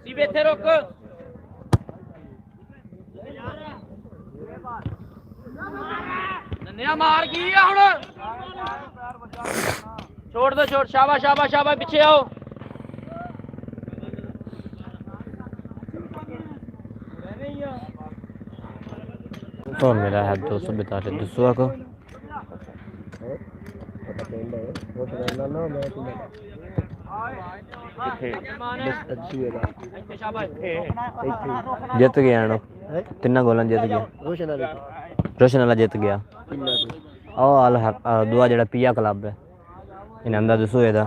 ਸੀਵੇ ਇੱਥੇ ਰੁਕ ਨੰਨਿਆ ਮਾਰ ਗਈ ਆ ਹੁਣ ਛੋੜ ਦੋ ਛੋੜ ਸ਼ਾਬਾਸ਼ ਸ਼ਾਬਾਸ਼ ਸ਼ਾਬਾਸ਼ ਪਿੱਛੇ ਆਓ तो मेरा है 242 200 को जित गया ना तिना गोल जित गया रोशन वाला जित गया दुआ जड़ा पिया क्लब है इनाम दा 200 दा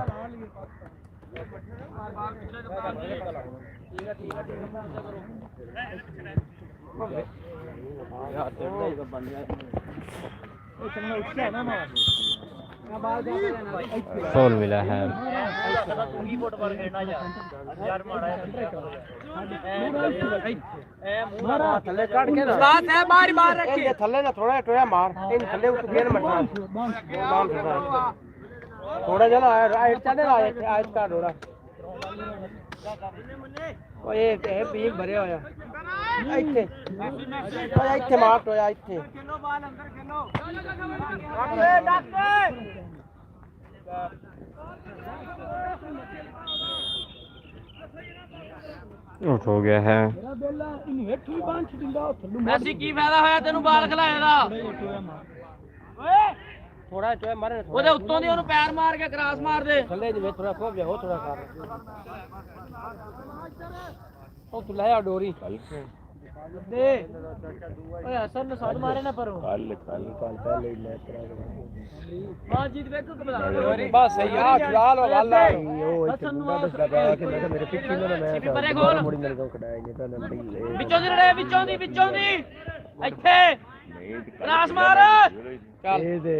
सोल मिला है थोड़ा चलो पीक भरे होया ਇੱਥੇ ਇੱਥੇ ਮਾਰ ਟੋਇਆ ਇੱਥੇ ਕਿਲੋ ਬਾਲ ਅੰਦਰ ਕਿਲੋ आउट हो गया है ਐਸੀ ਕੀ ਫਾਇਦਾ ਹੋਇਆ ਤੈਨੂੰ ਬਾਲ ਖਲਾਇਆ ਦਾ ਥੋੜਾ ਚੋਏ ਮਾਰੇ ਉਹਦੇ ਉੱਤੋਂ ਦੀ ਉਹਨੂੰ ਪੈਰ ਮਾਰ ਕੇ ਕ੍ਰਾਸ ਮਾਰ ਦੇ ਥੱਲੇ ਜਿਵੇਂ ਥੋੜਾ ਖੋਬ ਜਾ ਹੋ ਥੋੜਾ ਕਰ ਉਹ ਤੂੰ ਲੈ ਆ ਡੋਰੀ दे ओए हसन ने शॉट मारे ना परो कल पहले ही मैच करा हां जीत देखो बस सही आ खिलाल वाला हसन नु दबा के मेरे पीछे में मैं परे गोल मुड़ी मेरे को कटाया नहीं तो विचों दी रड़े विचों दी ਇੱਥੇ ਰਾਸ ਮਾਰ ਚੱਲ ਇਹ ਦੇ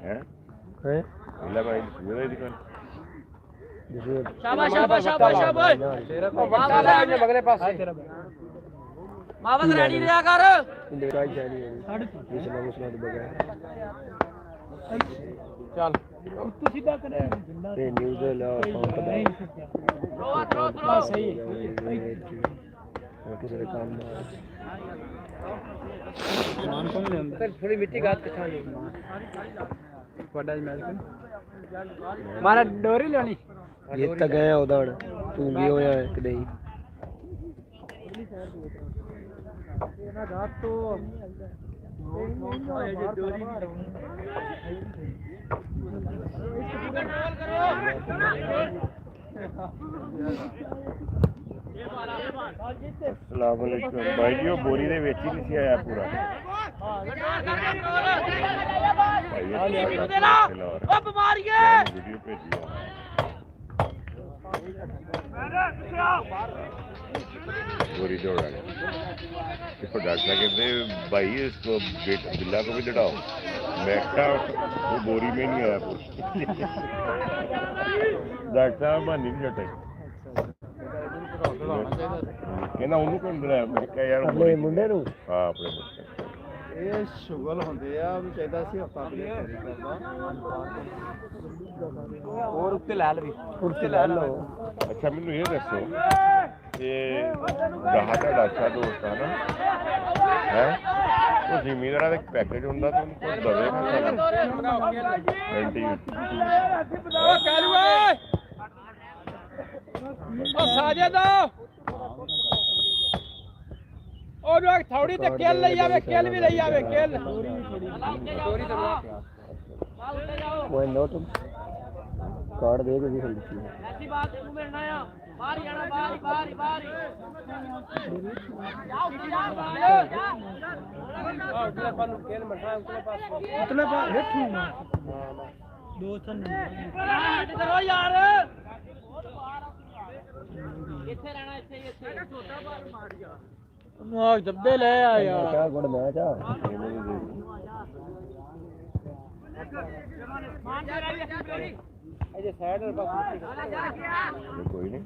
ਹੈ ਲੈ ਭਾਈ ਇਹ ਦੇ शाबाश शाबाश शाबाश शाबाश मावा ले बगले पास तेरा मावा रेडी लिया कर इंदिराई जानी है इसमें मुसला दे बगैर चल तू सीधा करे ये न्यूज़ ला थ्रो सही है किसी काम मान कौन ले अंदर थोड़ी मिट्टी गात के छानी बड़ा मैच मारा डोरी लेनी ये तक गया उधर तू भी होया कि नहीं ना रात तो अस्सलामुअलैकुम भाई जी बोरी दे विच ही नहीं सी आया पूरा वीडियो भेजी बोरी दौड़ा इसको डॉक्टर कहते भाई इसको बिल्ला को भी दौड़ाओ मैं वो बोरी में नहीं आया डॉक्टर साहब नहीं डटे कहना ਉਹਨੂੰ ਕਿਉਂ ਡਰਾਇਆ ਮੈਂ ਕਿਹਾ ਯਾਰ ਆਪਣੇ ਮੁੰਡੇ ਨੂੰ ਹਾਂ ਆਪਣੇ ਮੁੰਡੇ ਇਹ ਸ਼ੁਗਲ ਹੁੰਦੇ ਆ ਵੀ ਚਾਹੀਦਾ ਸੀ ਆਪਾਂ ਹੋਰ ਉੱਤੇ ਲੈ ਲਵੀ ਉੱਤੇ ਲੈ ਲਓ ਅੱਛਾ ਮੈਨੂੰ ਇਹ ਦੱਸੋ ਇਹ ਗਾਹ ਦਾ ਅੱਛਾ ਦੋਸਤ ਹੈ ਨਾ ਹੈ ਉਹ ਜ਼ਿਮੀਂਦਾਰਾਂ ਦਾ ਇੱਕ ਪੈਕੇਜ ਹੁੰਦਾ ਤਾਂ ਉਹਨੂੰ ਕੋਈ ਦਵੇ ਨਾ ਗਰੰਟੀ ਉਹ ਕਾਲੂ ਓਏ ਉਹ ਸਾਜਦ ਉਹ ਜੋ ਥੋੜੀ ਤੇ ਕੇਲ ਲਈ ਆਵੇ ਕੇਲ ਵੀ ਲਈ ਆਵੇ ਕੇਲ ਥੋੜੀ ਦਬਾ ਕੋਈ ਨੋਟ ਕਾਰਡ ਦੇ ਕੇ ਵੀ ਹੁੰਦੀ ਹੈ ਐਸੀ ਬਾਤ ਨੂੰ ਮਿਲਣਾ ਆ ਬਾਹਰ ਜਾਣਾ ਬਾਹਰ ਜਾਓ ਜਾ ਉਤਲੇ ਪਰ ਨੂੰ ਕੇਲ ਮਟਾ ਉਤਲੇ ਪਰ ਹੇਠੂ ਨਾ ਦੋ ਥਨ ਕਰੋ ਯਾਰ ਇੱਥੇ ਰਹਿਣਾ ਇੱਥੇ ਛੋਟਾ ਬਾਰ ਮਾਰ ਗਿਆ ਉਹਨੂੰ ਆ ਜੱਬੇ ਲੈ ਆ ਯਾਰ ਕਿਆ ਗੁੱਡ ਮੈਚ ਆ ਮਾਨ ये साइड और बस कोई नहीं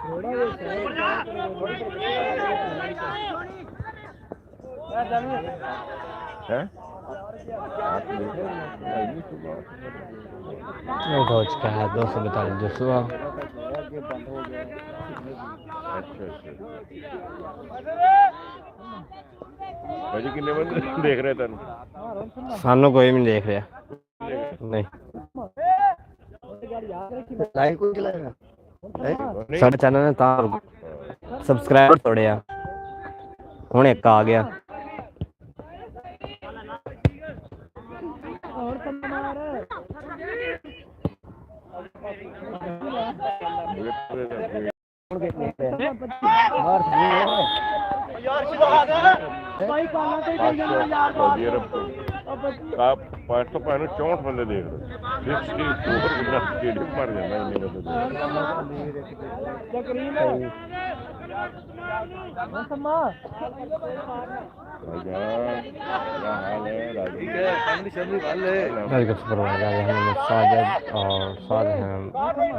थोड़ा ये साइड हैं नहीं कोच का है 242 200 अच्छा भाजी कितने बंदे देख रहे थे सामने कोई भी नहीं देख रहा नहीं लाइक को चलाएगा साढ़े चैनल ने तार सब्सक्राइबर थोड़े आ हुन एक आ गया और मार भाई काला तो यार 564 बंदे देख रहे 64 स्टेडियम भर जाना इन्ने बंदे साजिद और साथ हैं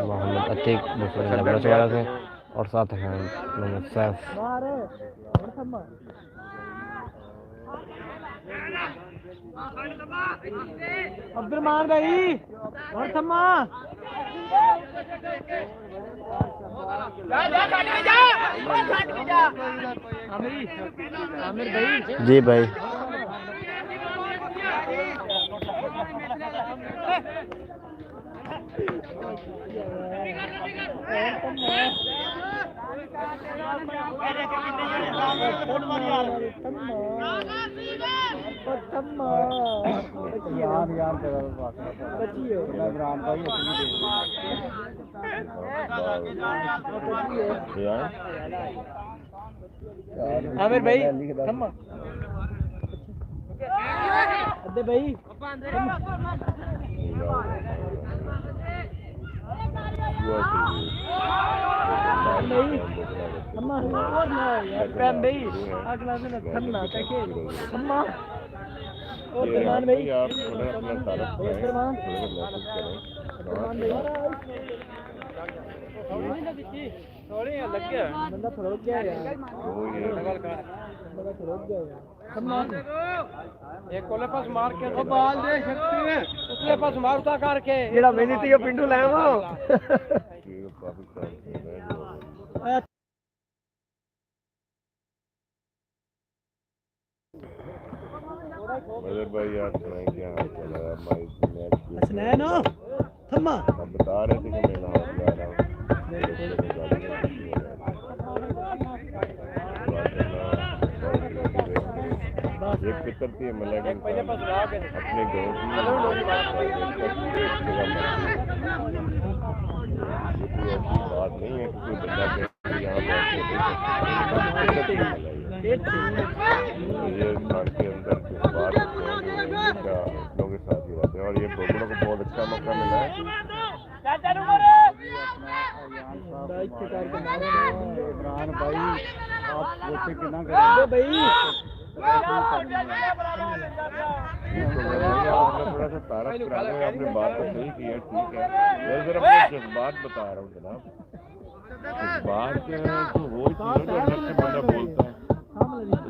मोहम्मद अतीक दूसरे बड़ोचवाड़ा से और साथ हैं मोहम्मद सैफ अब्दुलरहमान भाई और थम्मा आमिर भाई जी भाई आमिर भाई थम्मा अदे भाई अम्मा प्रेम भाई अगला दिन थन्ना तके अम्मा और सलमान भाई आप थोड़ा अपना तारफ करें थोड़ा थोड़े लग गया बंदा फरोक गया यार बंदा फरोक गया एक कोले पास मार के तो बाल दे शक्ति में उसले पास मारता करके जेड़ा मैंने ती पिंडू ले वो मदर भाई यार सुनाई क्या हाल चल रहा है माइक मैच हसनैन हो थम्मा हम बता रहे थे कि मैं वहां जा रहा हूं एक फिक्र थी मतलब कि अपने गाँव की बात नहीं है कि बंदा यहाँ ये स्थान के अंदर बात लोगों के साथ ही रहते हैं और ये बोगड़ों को बहुत अच्छा मौका मिला है इमरान भाई आप वोटे कितना करेंगे भाई थोड़ा सा तारफ करा रहे हैं आपने बात तो सही की है ठीक है मैं जरा अपने जज्बात बता रहा हूँ जनाब जज्बात तो वो ही चीज़ है जो अंदर से बंदा बोलता है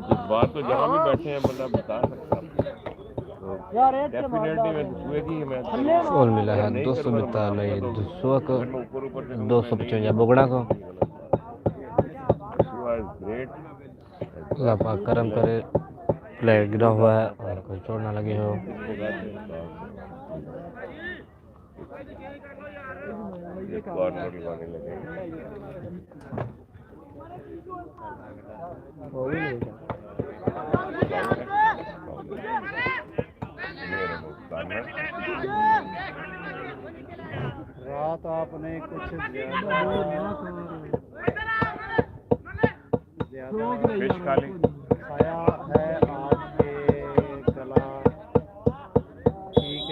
जज्बात तो जहाँ भी बैठे हैं बंदा बता सकता है और मिला है 242 200 को 255 बोगड़ा को अल्लाह पाक करम करे प्ले गिरा हुआ है और कोई चोट ना लगी हो रात आपने कुछ ज्यादा खाया है आपके गला ठीक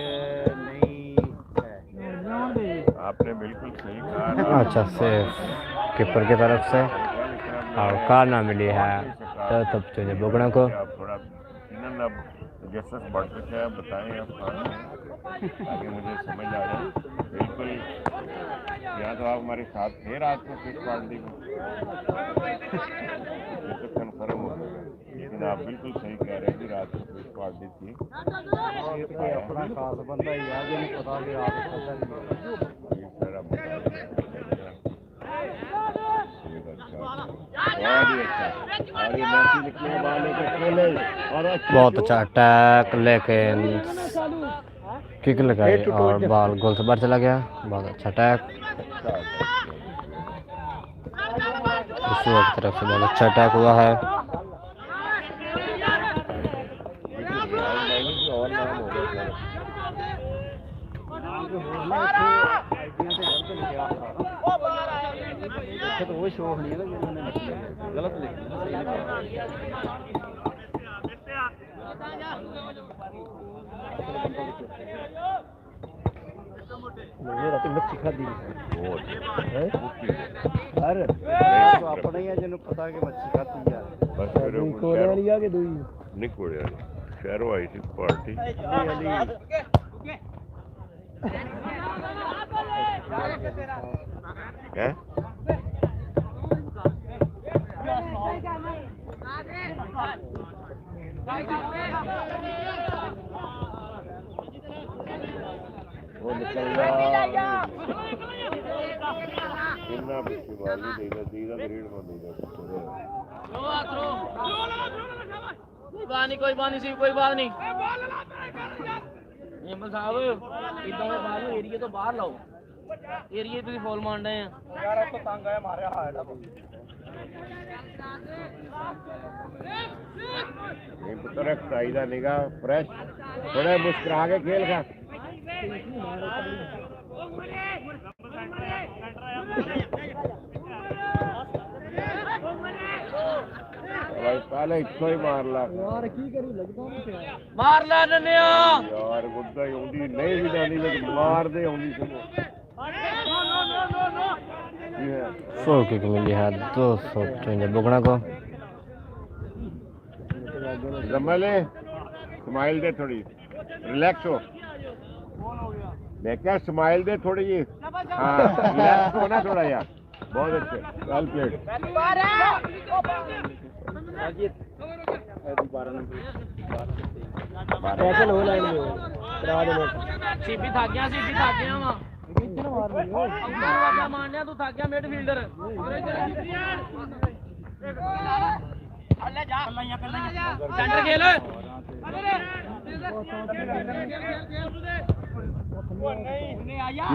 नहीं है आपने बिल्कुल सही कहा अच्छा सेफ कीपर की तरफ से और कार ना मिली है तो तब चलिए बोगड़ा को थोड़ा तजस्सुस बढ़ चुका है, बताएं आप ताकि मुझे समझ आ जाए। बिल्कुल यहाँ तो आप हमारे साथ थे रात को फिश पार्टी में, ये तो कन्फर्म हो गया, लेकिन आप बिल्कुल सही कह रहे हैं कि रात को फिश पार्टी थी। ये तो अपना खास बंदा ही है, जिन्हें पता कि आप सर आप बता बहुत ही अच्छा, और ये मैसी निकलने वाले के खेले और बहुत अच्छा अटैक, लेकिन किक लगाई और बॉल गोल से बाहर चला गया। बहुत अच्छा अटैक, की तरफ से बहुत अच्छा अटैक हुआ है। और नाम हो गया तो वो शो नहीं है ना, गलत मच्छी खादी अपना ही है जिन्हें पता कि मच्छी खाती है। बस नहीं कोड़े शहरों आई थी पार्टी है। वो निकल रहा कितना पिछली वाली देगा दीदा ग्रेड में देगा कोई बात नहीं कोई बात नहीं एमल साहब इधर में बाहर एरिया तो बाहर लाओ, एरिया पे फॉल मार रहे हैं यार, तो तंग है हमारे हाथ ये पुत्र चाहिदा निगाह फ्रेश थोड़ा मुस्कुरा के खेल का भाई पहले इतना ही मार ला यार की करी लगदा नहीं मार ला नन्या यार गुड्डा होंदी नहीं भी जानी लेकिन मार दे होंदी सुनो सो किक मिली है 253 बुगना को। जमले स्माइल दे थोड़ी, रिलैक्स हो, मैं क्या स्माइल दे थोड़ी जी, हाँ रिलैक्स हो ना थोड़ा यार। बहुत अच्छे, वेल प्लेड। कैसे लो लाइन में करा दे सीपी थक गया वहां अब मारने तू थक गया मिडफील्डर ले जा सेंटर खेल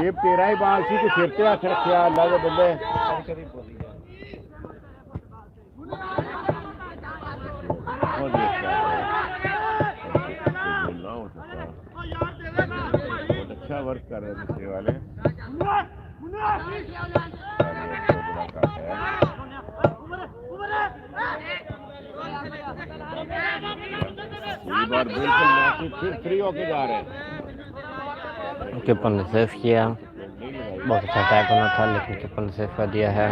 ये तेरा ही बाल सी के सिर पे हाथ रखिया अल्लाह के बंदे अच्छा वर्क कर रहे हैं वाले बार बिल्कुल मैच फिर फ्री होके जा रहे हैं। कीपर ने सेव किया, बहुत अच्छा अटैक होना था लेकिन कीपर ने सेव कर दिया है।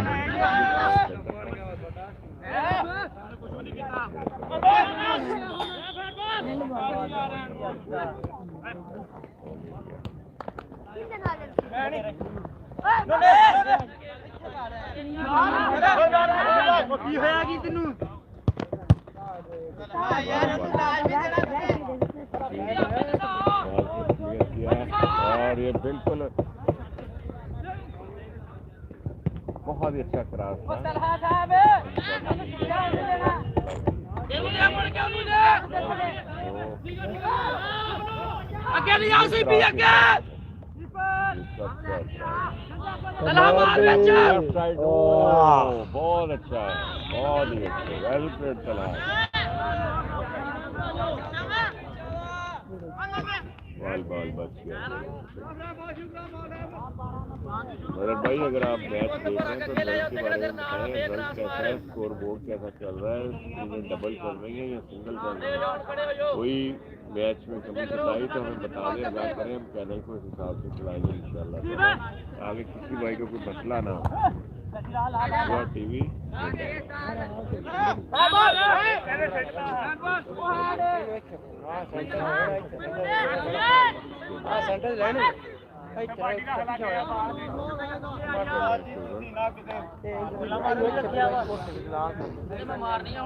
और ये बिल्कुल बहुत ही अच्छा क्रॉस बहुत अच्छा है, बहुत ही अच्छा, वेल प्लेड चला बॉल बच गया। मगर भाई अगर आप मैच देख रहे हैं तो रन के बारे में बताएं, रन कैसा है, स्कोर बोर्ड कैसा चल रहा है, इन्हें डबल चल रही है या सिंगल चल रही है, कोई मैच में कमी बताई तो हमें बता दें, अगर करें हम चैनल को इस हिसाब से चलाएंगे इंशाल्लाह, आगे किसी भाई को कोई मसला ना हो। हुआ टीवी सेंटर लेने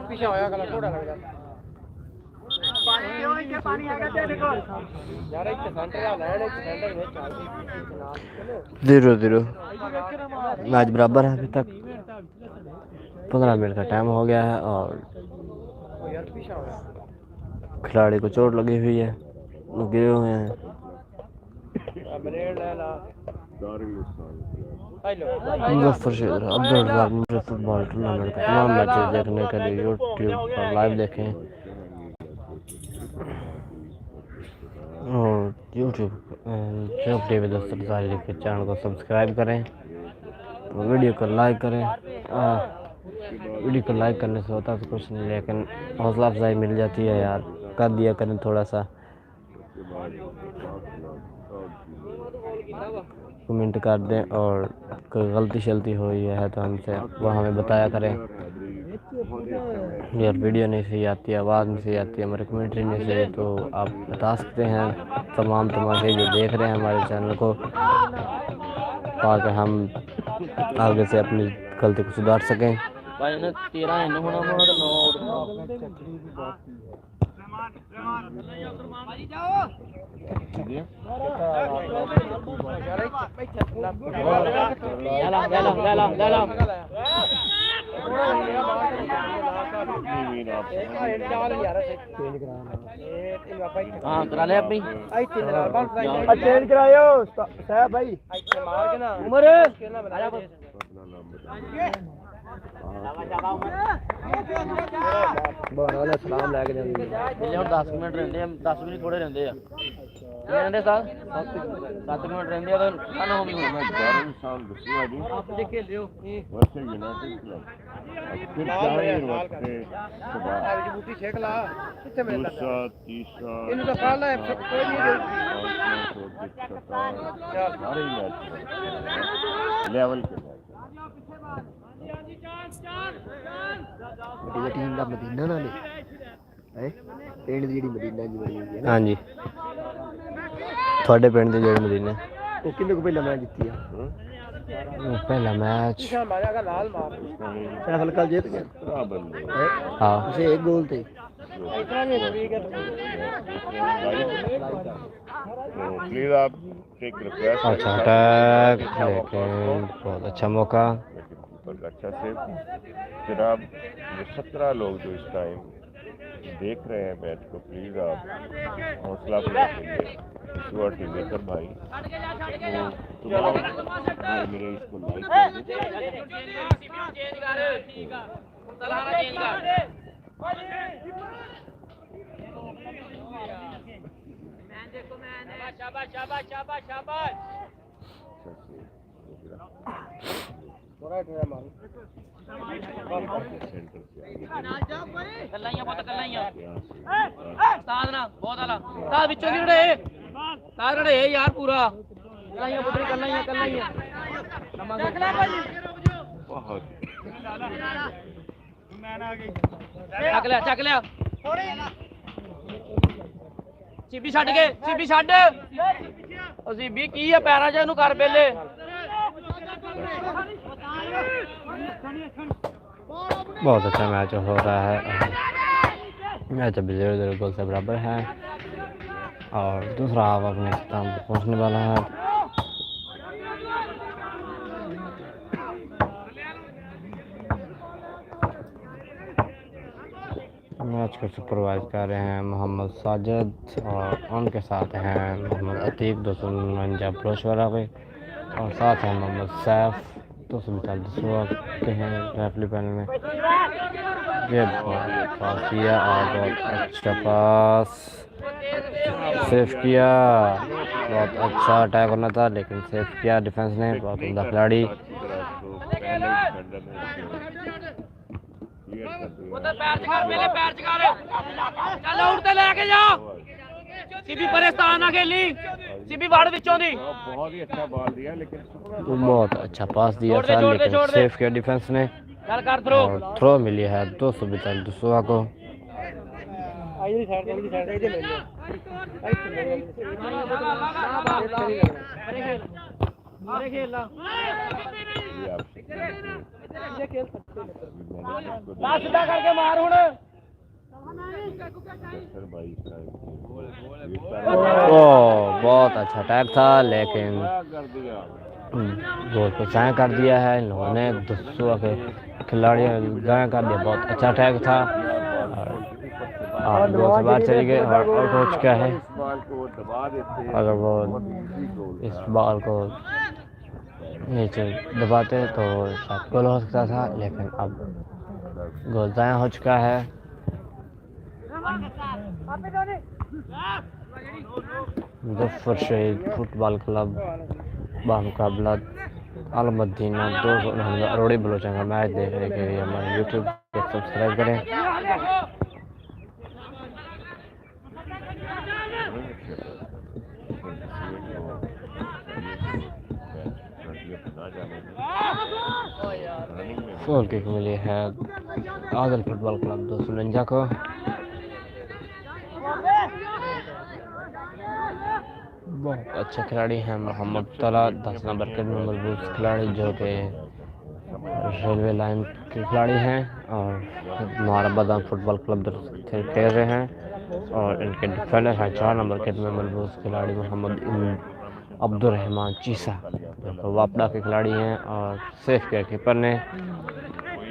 पीछे होया गला घोड़ा लगदा पानी आ गया देखो यार एक सेंटर आ लैंड एक सेंटर में चल 0-0 मैच बराबर है अभी तक। 15 मिनट का टाइम हो गया है और खिलाड़ी को चोट लगी हुई है, वो गिरे हुए हैं। मुजफ्फर शेख अब्दुल फुटबॉल टूर्नामेंट का तमाम मैचेस देखने के लिए यूट्यूब पर लाइव देखें और यूट्यूब टीवी दस्तक जारी लिखे चैनल को सब्सक्राइब करें और वीडियो को लाइक करें। वीडियो को लाइक करने से होता तो कुछ नहीं, लेकिन हौसला अफजाई मिल जाती है यार, कर दिया करें थोड़ा सा, कमेंट कर दें और कोई गलती शलती हुई है तो हमसे वो हमें बताया करें। यार वीडियो नहीं सही आती, आवाज़ नहीं सही आती, हमारी कमेंट्री नहीं सही, तो आप बता सकते हैं तमाम तमाशे जो देख रहे हैं हमारे चैनल को, ताकि हम आगे से अपनी गलती को सुधार सकें। हाँ करा ले अपनी चेंज करायो साहब भाई मार के ना उमर वाले सलाम लेके जांदे मिले और 10 मिनट रहंदे 10 मिनट थोड़े रहंदे आ रहंदे साहब 7 मिनट रहंदे तो खाना हो गया मैं 11 साल गुस्सा जी आप देख लियो वर्ष यूनाइटेड क्लब जाने वास्ते आज बूटी शेक ला कितने मिनट तक 30 इनको तो फाल है कोई नहीं चल सारे मैच लेवल के मैच टीम ਦਾ ਮਦੀਨਾ ਨਾਲ ਹੈ ਪਿੰਡ ਦੀ ਜਿਹੜੀ ਮਦੀਨਾ ਜੀ ਬਣੀ ਹੋਈ ਹੈ ਨਾ। ਹਾਂਜੀ ਤੁਹਾਡੇ ਪਿੰਡ ਦੀ ਜਿਹੜੀ ਮਦੀਨਾ ਉਹ ਕਿੰਨੇ ਕੋ ਪਹਿਲਾ ਮੈਚ ਜਿੱਤੀ ਆ पहला मैच लाल मार सैफल कल जीत गया हाँ उसे एक गोल थे प्लीज आप टेक रिक्वेस्ट अच्छा अटैक, लेकिन बहुत अच्छा मौका, अच्छा से जनाब ये 17 लोग जो इस टाइम देख रहे हैं मैच को, प्लीज आप हौसला टीमेकर भाई तो भाई मेरे इसको लाइक यार पूरा चक लिया चीबी छड़ के चीबी छड़ चीबी की है पैरा च इहनूं कर बेले बहुत अच्छा मैच हो रहा है। मैच अभी 0-0 गोल से बराबर है और दूसरा हाफ अपने इख्तिताम पर पहुंचने वाला है। मैच को सुपरवाइज कर रहे हैं मोहम्मद साजिद और उनके साथ हैं मोहम्मद अतीक 249 ब्रोशवाला के और साथ हैं मोहम्मद सैफ 242 के हैं रेफरी पैनल में। ये पास किया और बहुत अच्छा पास सेफ किया, बहुत अच्छा अटैक होना था लेकिन सेफ किया डिफेंस ने, बहुत उम्दा खिलाड़ी। सीबी परेशान ना खेली सीबी बाड़ विचों दी बहुत ही अच्छा बॉल दिया लेकिन बहुत अच्छा पास दिया था लेकिन सेफ किया डिफेंस ने चल कर थ्रो और थ्रो मिली है 242 दुसवा को। आई साइड इधर ले लो मारे खेल ला ये खेल सकते हैं सीधा करके मार हुन ओ बहुत अच्छा अटैक था लेकिन गोल को जाया कर दिया है इन्होंने दुसवा के खिलाड़ियों जाया कर दिया। बहुत अच्छा अटैक था और गोल से बाहर चली गई और आउट हो चुका है। अगर वो इस बॉल को नीचे दबाते तो शायद गोल हो सकता था लेकिन अब गोल जाया हो चुका है। मुजफ्फर शहीद फुटबॉल क्लब बामुकाबला अलमदीना 2 अरोड़ी बलोचा का मैच देखने के लिए हमारे यूट्यूब पे सब्सक्राइब करें। फोल किक मिली है आदल फुटबॉल क्लब 249 को। बहुत अच्छे खिलाड़ी हैं मोहम्मद तला 10 नंबर के मजबूत खिलाड़ी जो कि रेलवे लाइन के खिलाड़ी हैं और महाराबाद फुटबॉल क्लब खेल रहे हैं और इनके डिफेंडर हैं 4 नंबर के मजबूत खिलाड़ी मोहम्मद अब्दुलरहमान चीसा जो वापडा के खिलाड़ी हैं और सेफ किया कीपर ने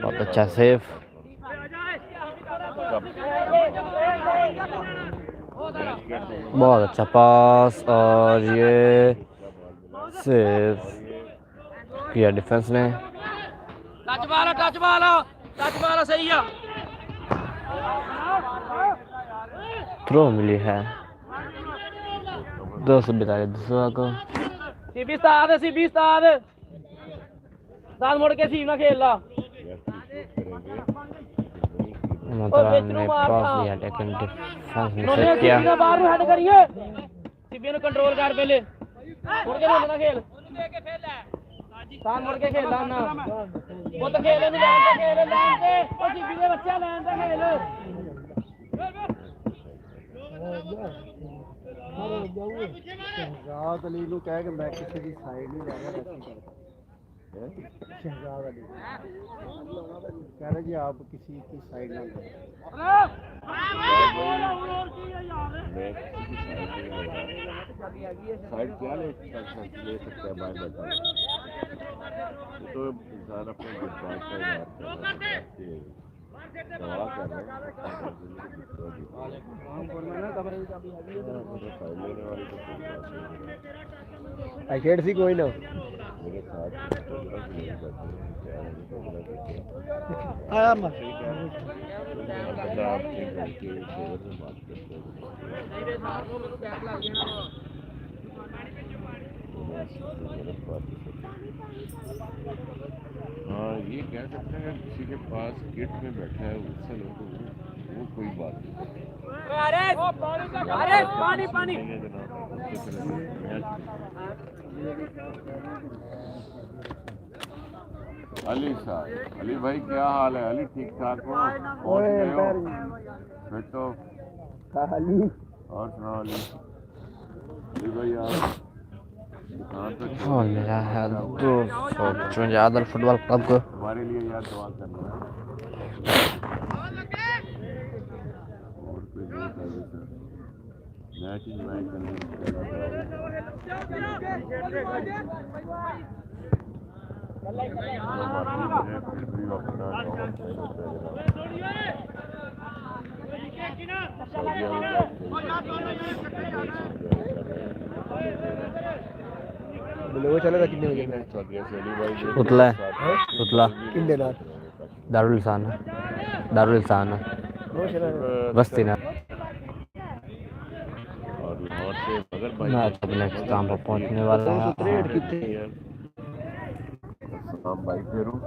बहुत अच्छा सेफ। बहुत अच्छा पास और ये सेफ किया डिफेंस ने। टच वाला सही है थ्रो मिली है 242 दूसरा को। सीबी उस्ताद मुड़ के सीब ना खेल ला मतलब ने पास दिया लेकिन डिफेंस ने सेव किया। बाहर हेड करिए सीबी नु कंट्रोल कर पहले मुड़ के ना खेल मुड़ के खेल ना वो तो खेल नहीं लाइन पे ओ सीबी दे बच्चा लाइन पे खेल शहजाद अली को कह के मैं किसी की साइड नहीं ले रहा शहजाद अली कह रहे जी आप किसी की साइड ना लें। साइड क्या ले सकता है बाहर बैठा तो इंसान अपने जज्बात का इजहार कर रहा आई कैट सी कोई ना मेरे साथ आया मत हाँ ये कह सकते हैं किसी के पास किट में बैठा है उससे लोग वो कोई बात नहीं। पानी अली साहब अली भाई क्या हाल है अली ठीक ठाक हो पहुंच गए हो फिर तो अली और सुनाओ अली भाई आप और मेरा है 255 आदल फुटबॉल क्लब को। हमारे लिए यार दुआ करना और कोई नहीं कर मैच इंजॉय करने बोले वो चलेगा कितने बजे मैच उतला कितने नाल दारुल इंसान बस्ती ना मैच अपने इख्तिताम पर पहुंचने वाला है।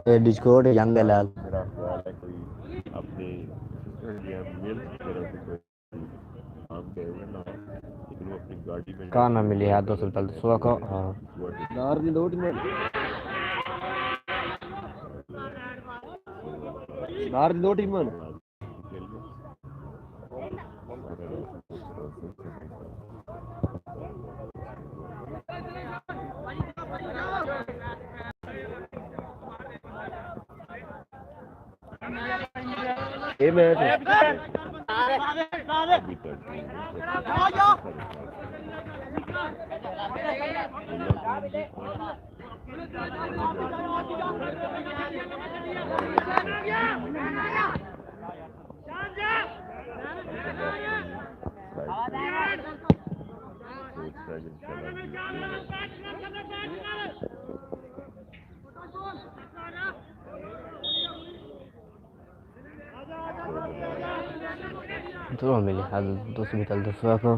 ये डिस्कॉर्ड यंग लाल मेरा ख्याल है कोई अपने मेल तरह से कोई काम गए हुए ना गाड़ी में काना मिली है 245 को और नार दी दो टीम नार दी दो टीम ये मैच दो मिली है 245 को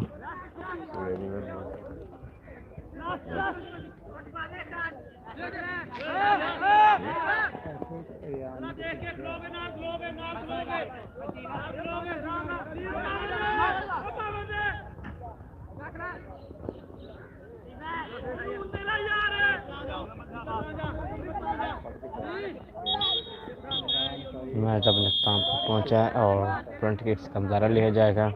मैच अपने स्थान पर पहुंचा है और फ्रंट किक्स का नज़ारा लिया जाएगा।